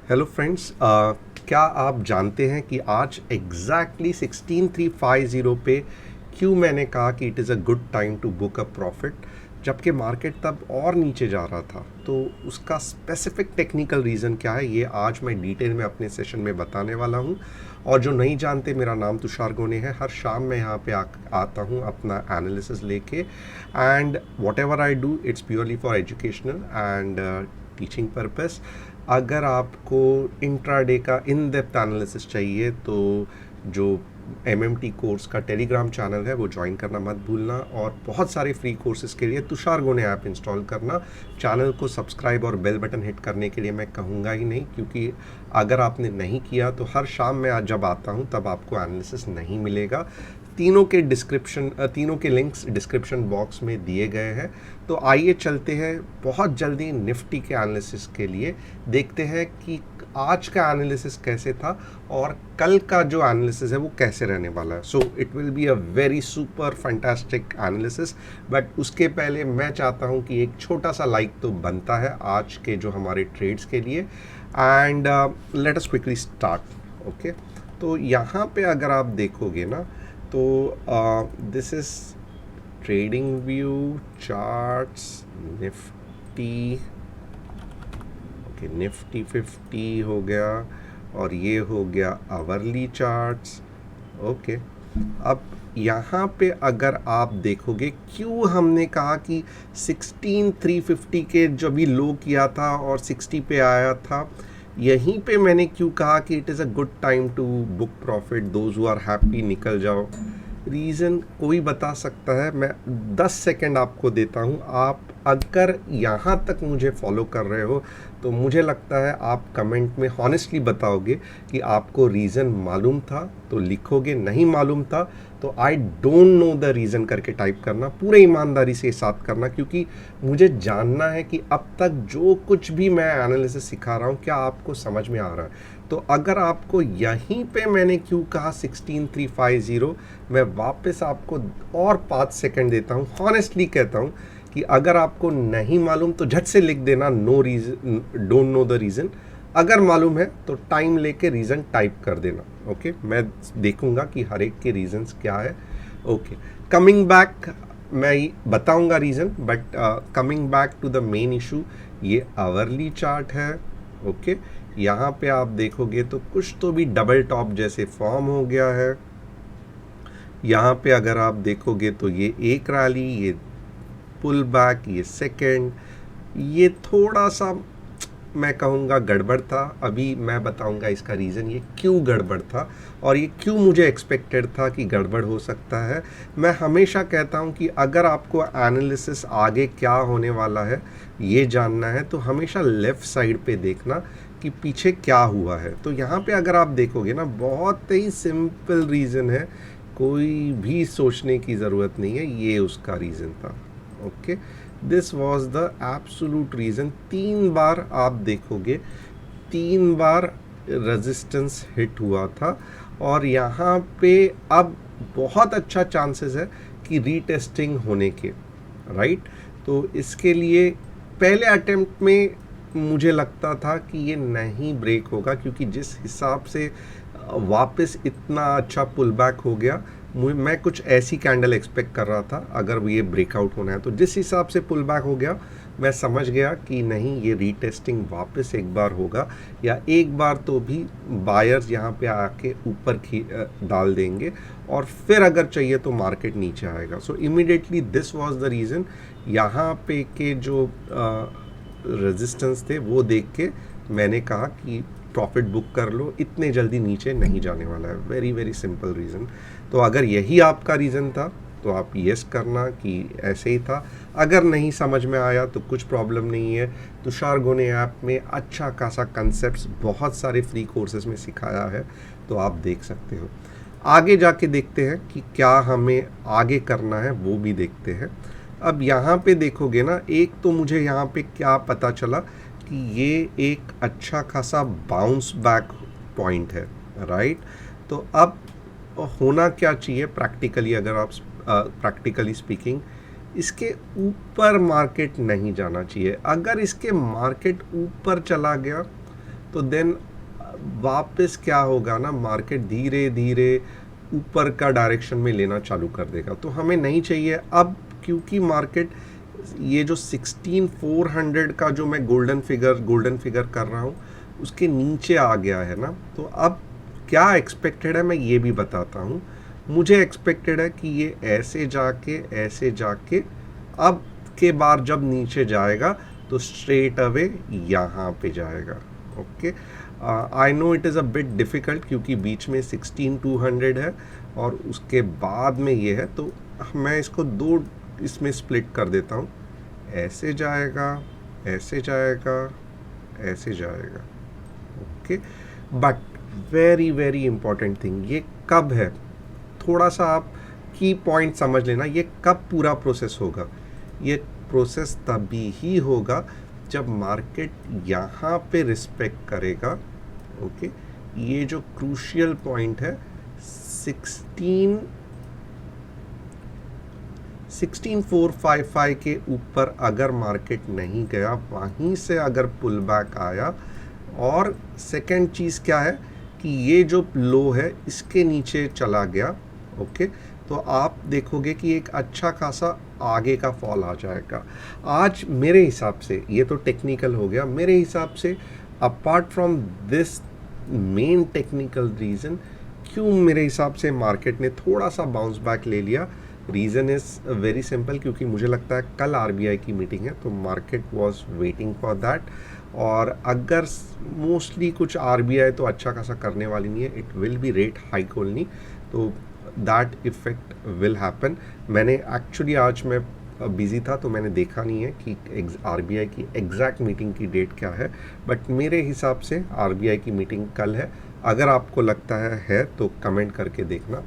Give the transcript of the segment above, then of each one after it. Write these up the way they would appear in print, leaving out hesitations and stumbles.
Hello friends, क्या आप जानते हैं कि आज एग्जैक्टली 16350 पे क्यों मैंने कहा कि it is a good time to book a profit, जबकि मार्केट तब और नीचे जा रहा था। तो उसका स्पेसिफिक टेक्निकल रीज़न क्या है, ये आज मैं डिटेल में अपने सेशन में बताने वाला हूँ। और जो नहीं जानते, मेरा नाम तुषार गोने है। हर शाम मैं यहाँ पे आता हूँ अपना एनालिसिस लेके, and what ever I do it's purely for educational and teaching purpose. अगर आपको इंट्राडे का इन डेप्थ एनालिसिस चाहिए तो जो MMT कोर्स का टेलीग्राम चैनल है वो ज्वाइन करना मत भूलना, और बहुत सारे फ्री कोर्सेज के लिए तुषार गोने ऐप इंस्टॉल करना। चैनल को सब्सक्राइब और बेल बटन हिट करने के लिए मैं कहूँगा ही नहीं, क्योंकि अगर आपने नहीं किया तो हर शाम मैं आज जब आता हूँ तब आपको एनालिसिस नहीं मिलेगा। तीनों के लिंक्स डिस्क्रिप्शन बॉक्स में दिए गए हैं। तो आइए चलते हैं बहुत जल्दी निफ्टी के एनालिसिस के लिए, देखते हैं कि आज का एनालिसिस कैसे था और कल का जो एनालिसिस है वो कैसे रहने वाला है। So it will be a very super fantastic analysis, but उसके पहले मैं चाहता हूँ कि एक छोटा सा लाइक तो बनता है आज के जो हमारे ट्रेड्स के लिए। And let us quickly start. Okay, तो यहाँ पे अगर आप देखोगे ना, तो this is trading view charts Nifty. Okay, Nifty 50 हो गया और ये हो गया आवरली चार्ट्स। ओके, अब यहाँ पे अगर आप देखोगे क्यों हमने कहा कि 16350 के जो भी लो किया था और 60 पे आया था, यहीं पे मैंने क्यों कहा कि it is a good time to book profit, those who are happy निकल जाओ। रीज़न कोई बता सकता है, मैं 10 सेकंड आपको देता हूँ। आप अगर यहाँ तक मुझे फॉलो कर रहे हो तो मुझे लगता है आप कमेंट में हॉनेस्टली बताओगे कि आपको रीज़न मालूम था तो लिखोगे, नहीं मालूम था तो I don't know the reason करके टाइप करना, पूरे ईमानदारी से साथ करना, क्योंकि मुझे जानना है कि अब तक जो कुछ भी मैं एनालिसिस सिखा रहा हूँ क्या आपको समझ में आ रहा है। तो अगर आपको यहीं पे मैंने क्यों कहा 16350, मैं वापस आपको और 5 सेकंड देता हूँ। हॉनेस्टली कहता हूँ कि अगर आपको नहीं मालूम तो झट से लिख देना no reason, don't know the reason. अगर मालूम है तो टाइम लेके रीज़न टाइप कर देना। ओके, मैं देखूंगा कि हर एक के रीज़न्स क्या है। ओके, कमिंग बैक, मैं बताऊंगा reason, but coming back to the main issue, ये आवरली चार्ट है। ओके, यहाँ पे आप देखोगे तो कुछ तो भी डबल टॉप जैसे फॉर्म हो गया है। यहाँ पे अगर आप देखोगे तो ये एक रैली, ये पुल बैक, ये सेकेंड, ये थोड़ा सा मैं कहूँगा गड़बड़ था। अभी मैं बताऊँगा इसका रीज़न, ये क्यों गड़बड़ था और ये क्यों मुझे एक्सपेक्टेड था कि गड़बड़ हो सकता है। मैं हमेशा कहता हूँ कि अगर आपको एनालिसिस आगे क्या होने वाला है ये जानना है तो हमेशा लेफ़्ट साइड पे देखना कि पीछे क्या हुआ है। तो यहाँ पे अगर आप देखोगे ना, बहुत ही सिंपल रीज़न है, कोई भी सोचने की ज़रूरत नहीं है, ये उसका रीज़न था। Okay, this was the absolute reason. 3 बार आप देखोगे, 3 बार रेजिस्टेंस हिट हुआ था और यहाँ पे अब बहुत अच्छा चांसेस है कि रीटेस्टिंग होने के, राइट। तो इसके लिए पहले अटेम्प्ट में मुझे लगता था कि ये नहीं ब्रेक होगा, क्योंकि जिस हिसाब से वापस इतना अच्छा पुल बैक हो गया, मैं कुछ ऐसी कैंडल एक्सपेक्ट कर रहा था अगर ये ब्रेकआउट होना है। तो जिस हिसाब से पुल बैक हो गया मैं समझ गया कि नहीं, ये रीटेस्टिंग वापस एक बार होगा, या एक बार तो भी बायर्स यहाँ पे आके ऊपर डाल देंगे और फिर अगर चाहिए तो मार्केट नीचे आएगा। सो immediately this was the reason. यहाँ पे के जो रेजिस्टेंस थे वो देख के मैंने कहा कि प्रॉफिट बुक कर लो, इतने जल्दी नीचे नहीं जाने वाला है। Very very simple reason. तो अगर यही आपका रीज़न था तो आप यस करना कि ऐसे ही था। अगर नहीं समझ में आया तो कुछ प्रॉब्लम नहीं है, तुषार गोने ऐप में अच्छा खासा कंसेप्ट्स बहुत सारे फ्री कोर्सेज में सिखाया है, तो आप देख सकते हो। आगे जाके देखते हैं कि क्या हमें आगे करना है, वो भी देखते हैं। अब यहाँ पे देखोगे ना, एक तो मुझे यहाँ पे क्या पता चला कि ये एक अच्छा खासा बाउंस बैक पॉइंट है, राइट। तो अब होना क्या चाहिए प्रैक्टिकली, अगर आप प्रैक्टिकली स्पीकिंग, इसके ऊपर मार्केट नहीं जाना चाहिए। अगर इसके मार्केट ऊपर चला गया तो देन वापस क्या होगा ना, मार्केट धीरे धीरे ऊपर का डायरेक्शन में लेना चालू कर देगा। तो हमें नहीं चाहिए अब, क्योंकि मार्केट ये जो 16400 का जो मैं गोल्डन फिगर कर रहा हूँ उसके नीचे आ गया है ना। तो अब क्या एक्सपेक्टेड है मैं ये भी बताता हूँ। मुझे एक्सपेक्टेड है कि ये ऐसे जाके अब के बार जब नीचे जाएगा तो स्ट्रेट अवे यहाँ पे जाएगा। Okay, I know it is a bit difficult क्योंकि बीच में 16200 है और उसके बाद में ये है। तो मैं इसको दो इसमें स्प्लिट कर देता हूँ, ऐसे जाएगा, ऐसे जाएगा, ऐसे जाएगा। Okay, but very very important thing, ये कब है, थोड़ा सा आप की पॉइंट समझ लेना। ये कब पूरा प्रोसेस होगा? ये प्रोसेस तभी ही होगा जब मार्केट यहाँ पे रिस्पेक्ट करेगा। ओके, ये जो क्रूशियल पॉइंट है 16455 के ऊपर अगर मार्केट नहीं गया, वहीं से अगर पुल बैक आया, और सेकंड चीज़ क्या है कि ये जो लो है इसके नीचे चला गया, ओके, तो आप देखोगे कि एक अच्छा खासा आगे का फॉल आ जाएगा। आज मेरे हिसाब से, ये तो टेक्निकल हो गया, मेरे हिसाब से apart from this main technical reason, क्यों मेरे हिसाब से मार्केट ने थोड़ा सा बाउंस बैक ले लिया, रीज़न इज़ वेरी सिंपल, क्योंकि मुझे लगता है कल आरबीआई की मीटिंग है तो market was waiting for that. और अगर मोस्टली कुछ आरबीआई तो अच्छा खासा करने वाली नहीं है, it will be rate hike only, तो दैट इफ़ेक्ट विल हैपन। मैंने एक्चुअली आज मैं बिज़ी था तो मैंने देखा नहीं है कि आरबीआई की एग्जैक्ट मीटिंग की डेट क्या है, बट मेरे हिसाब से आरबीआई की मीटिंग कल है। अगर आपको लगता है तो कमेंट करके देखना,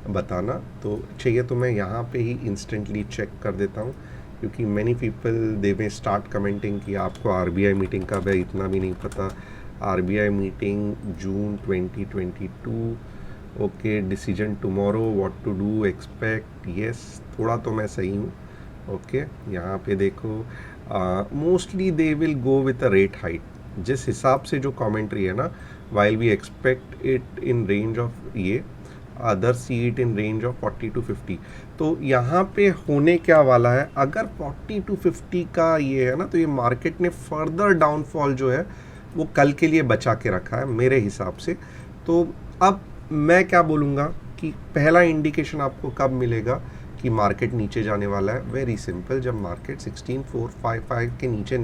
बताना। तो चाहिए तो मैं यहाँ पे ही इंस्टेंटली चेक कर देता हूँ, क्योंकि मैनी पीपल दे में स्टार्ट कमेंटिंग कि आपको आरबीआई मीटिंग कब है, इतना भी नहीं पता। RBI meeting June 2022, okay, decision tomorrow, what to do, expect, yes, थोड़ा तो मैं सही हूँ। ओके, यहाँ पे देखो, mostly they will go with a rate hike, जिस हिसाब से जो कमेंट्री है ना, while we expect it in range of, ये other see it in range of 40 to 50। तो यहाँ पे होने क्या वाला है, अगर 40 to 50 का ये है ना, तो ये मार्केट ने फर्दर डाउनफॉल जो है वो कल के लिए बचा के रखा है मेरे हिसाब से। तो अब मैं क्या बोलूँगा कि पहला इंडिकेशन आपको कब मिलेगा कि मार्केट नीचे जाने वाला है? वेरी सिंपल, जब मार्केट 16455 के नीचे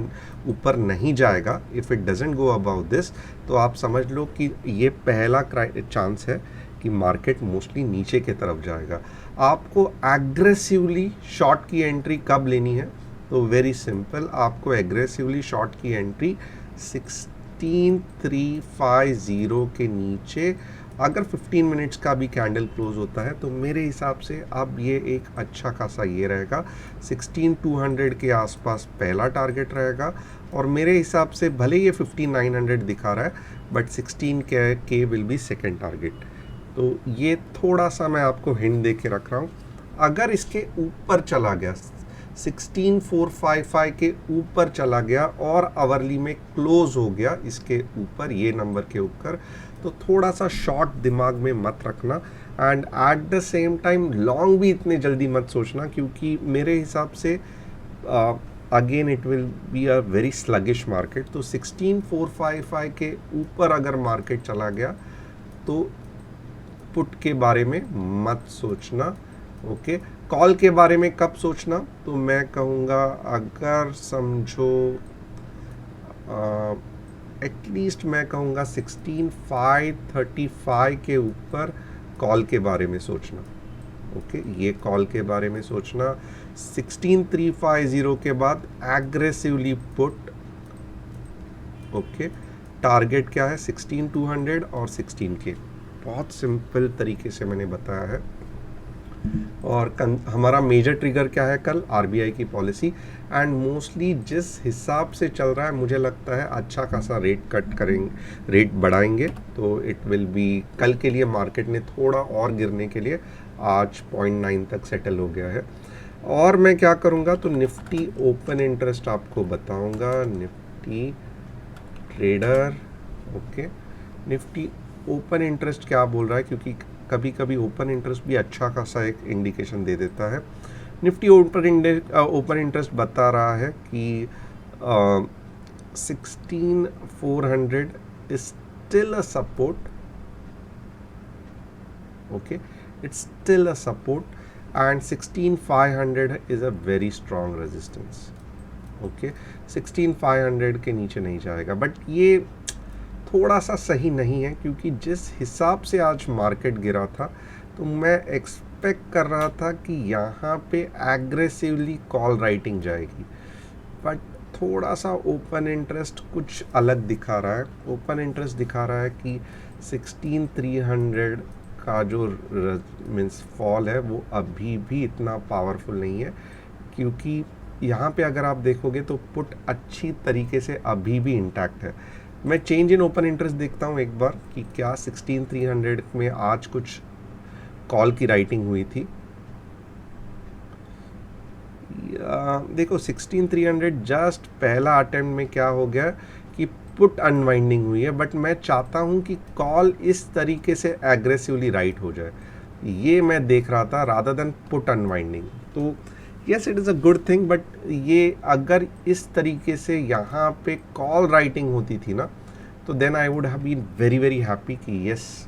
ऊपर नहीं जाएगा, if it doesn't go above this, तो आप समझ लो कि ये पहला चांस है कि मार्केट मोस्टली नीचे की तरफ जाएगा। आपको एग्रेसिवली शॉर्ट की एंट्री कब लेनी है? तो वेरी सिंपल, आपको एग्रेसिवली शॉर्ट की एंट्री 16350 के नीचे, अगर 15 मिनट्स का भी कैंडल क्लोज होता है तो मेरे हिसाब से अब ये एक अच्छा खासा ये रहेगा, 16200 के आसपास पहला टारगेट रहेगा। और मेरे हिसाब से भले ये 15900 दिखा रहा है, but 16K will be second target. तो ये थोड़ा सा मैं आपको हिंट दे के रख रहा हूँ। अगर इसके ऊपर चला गया, 16455 के ऊपर चला गया और आवरली में क्लोज हो गया इसके ऊपर, ये नंबर के ऊपर, तो थोड़ा सा शॉर्ट दिमाग में मत रखना, and at the same time long भी इतने जल्दी मत सोचना, क्योंकि मेरे हिसाब से again it will be a very sluggish market. तो 16455 के ऊपर अगर मार्केट चला गया तो पुट के बारे में मत सोचना। ओके, कॉल के बारे में कब सोचना? तो मैं कहूँगा अगर समझो एटलीस्ट मैं कहूँगा 16535 के ऊपर कॉल के बारे में सोचना। ओके, ये कॉल के बारे में सोचना। 16350 के बाद एग्रेसिवली पुट। ओके, टारगेट क्या है? 16200 और 16K। बहुत सिंपल तरीके से मैंने बताया है। और हमारा मेजर ट्रिगर क्या है कल? आरबीआई की पॉलिसी, एंड मोस्टली जिस हिसाब से चल रहा है मुझे लगता है अच्छा खासा रेट कट करेंगे, रेट बढ़ाएंगे, तो इट विल बी, कल के लिए मार्केट ने थोड़ा और गिरने के लिए आज 0.9 तक सेटल हो गया है। और मैं क्या करूँगा, तो निफ्टी ओपन इंटरेस्ट आपको बताऊँगा। Nifty trader okay, Nifty open interest क्या बोल रहा है, क्योंकि कभी कभी ओपन इंटरेस्ट भी अच्छा खासा एक इंडिकेशन दे देता है। निफ्टी ओपन इंटरेस्ट बता रहा है कि 16,400 is still a support. Okay, it's still a support, and 16,500 is a very strong resistance. Okay, 16,500 के नीचे नहीं जाएगा, बट ये थोड़ा सा सही नहीं है, क्योंकि जिस हिसाब से आज मार्केट गिरा था तो मैं एक्सपेक्ट कर रहा था कि यहाँ पे एग्रेसिवली कॉल राइटिंग जाएगी, बट थोड़ा सा ओपन इंटरेस्ट कुछ अलग दिखा रहा है। ओपन इंटरेस्ट दिखा रहा है कि 16,300 का जो मीन्स फॉल है वो अभी भी इतना पावरफुल नहीं है, क्योंकि यहाँ पे अगर आप देखोगे तो पुट अच्छी तरीके से अभी भी इंटैक्ट है। मैं चेंज इन ओपन इंटरेस्ट देखता हूँ एक बार कि क्या 16,300 में आज कुछ कॉल की राइटिंग हुई थी। देखो 16,300 जस्ट पहला अटेम्प्ट में क्या हो गया कि पुट अनवाइंडिंग हुई है, बट मैं चाहता हूँ कि कॉल इस तरीके से एग्रेसिवली राइट हो जाए, ये मैं देख रहा था रादर देन पुट अनवाइंडिंग। तो yes, it is a good thing, but ये अगर इस तरीके से यहाँ पे कॉल राइटिंग होती थी ना, तो then I would have been very very happy कि यस,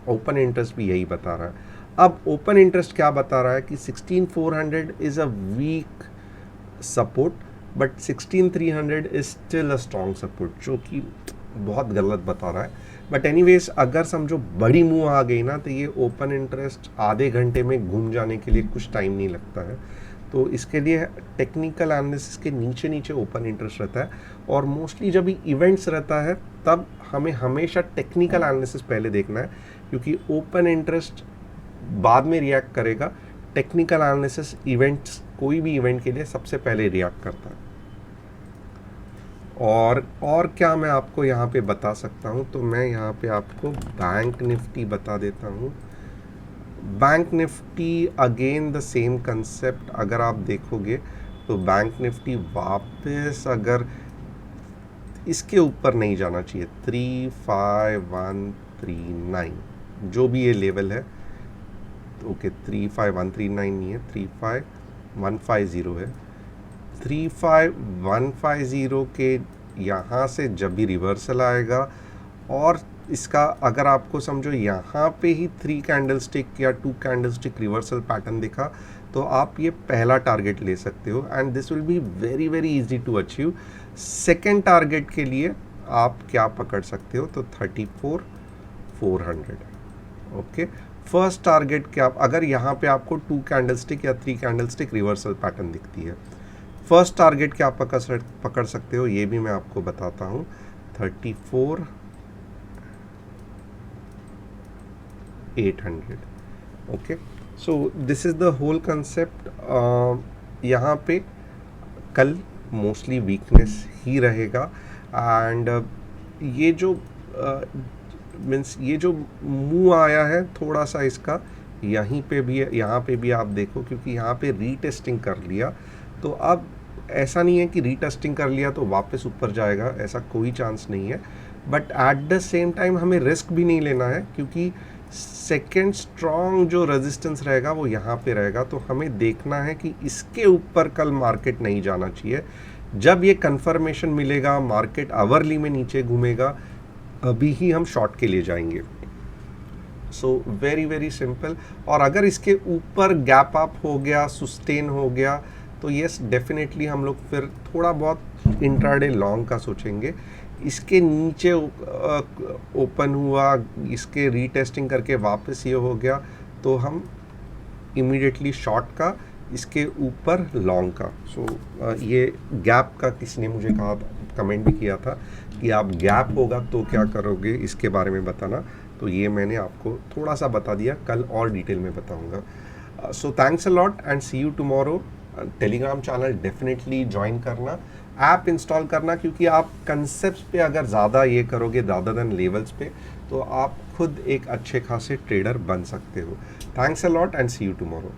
ओपन इंटरेस्ट भी यही बता रहा है। अब ओपन इंटरेस्ट क्या बता रहा है कि 16,400 is a weak support, but 16,300 is still a strong support, जो कि बहुत गलत बता रहा है। बट एनीवेज, अगर समझो बड़ी मूव आ गई ना, तो ये ओपन इंटरेस्ट आधे घंटे में घूम जाने के लिए कुछ टाइम नहीं लगता है। तो इसके लिए टेक्निकल एनालिसिस के नीचे नीचे ओपन इंटरेस्ट रहता है, और मोस्टली जब भी इवेंट्स रहता है तब हमें हमेशा टेक्निकल एनालिसिस पहले देखना है, क्योंकि ओपन इंटरेस्ट बाद में रिएक्ट करेगा। टेक्निकल एनालिसिस इवेंट्स, कोई भी इवेंट के लिए सबसे पहले रिएक्ट करता है। और क्या मैं आपको यहाँ पे बता सकता हूँ, तो मैं यहाँ पे आपको बैंक निफ्टी बता देता हूँ। Bank Nifty again the same concept, अगर आप देखोगे तो बैंक निफ्टी वापस अगर इसके ऊपर नहीं जाना चाहिए, 35,139 जो भी ये लेवल है, ओके 35,139 नहीं है, 35,150 है। 35,150 के यहाँ से जब भी रिवर्सल आएगा, और इसका अगर आपको समझो यहाँ पे ही 3 कैंडलस्टिक या 2 कैंडलस्टिक रिवर्सल पैटर्न दिखा, तो आप ये पहला टारगेट ले सकते हो, and this will be very very easy to achieve. Second target के लिए आप क्या पकड़ सकते हो, तो 34,400। ओके, फर्स्ट टारगेट क्या, अगर यहाँ पे आपको 2 कैंडलस्टिक या 3 कैंडलस्टिक रिवर्सल पैटर्न दिखती है, फर्स्ट टारगेट क्या पकड़ सकते हो, ये भी मैं आपको बताता हूँ, 34,800। Okay, so this is the whole concept. यहाँ पे कल मोस्टली वीकनेस ही रहेगा, एंड ये जो मीन्स ये जो मूव आया है थोड़ा सा इसका यहाँ पे भी आप देखो, क्योंकि यहाँ पे रीटेस्टिंग कर लिया, तो अब ऐसा नहीं है कि रीटेस्टिंग कर लिया तो वापस ऊपर जाएगा, ऐसा कोई चांस नहीं है। But at the same time हमें रिस्क भी नहीं लेना है, क्योंकि सेकेंड स्ट्रॉन्ग जो रेजिस्टेंस रहेगा वो यहाँ पे रहेगा, तो हमें देखना है कि इसके ऊपर कल मार्केट नहीं जाना चाहिए। जब ये कंफर्मेशन मिलेगा, मार्केट आवरली में नीचे घूमेगा, अभी ही हम शॉर्ट के लिए जाएंगे। So very very simple. और अगर इसके ऊपर गैप अप हो गया, सस्टेन हो गया, तो यस डेफिनेटली हम लोग फिर थोड़ा बहुत इंट्राडे लॉन्ग का सोचेंगे। इसके नीचे ओपन हुआ, इसके रीटेस्टिंग करके वापस ये हो गया, तो हम इमीडिएटली शॉर्ट का, इसके ऊपर लॉन्ग का। सो ये गैप का किसी ने मुझे कहा, कमेंट भी किया था कि आप गैप होगा तो क्या करोगे, इसके बारे में बताना, तो ये मैंने आपको थोड़ा सा बता दिया, कल और डिटेल में बताऊंगा। So thanks a lot and see you tomorrow. Telegram channel definitely join करना, ऐप इंस्टॉल करना, क्योंकि आप कंसेप्ट्स पे अगर ज़्यादा ये करोगे ज़्यादा देन लेवल्स पे, तो आप खुद एक अच्छे खासे ट्रेडर बन सकते हो। Thanks a lot and see you tomorrow.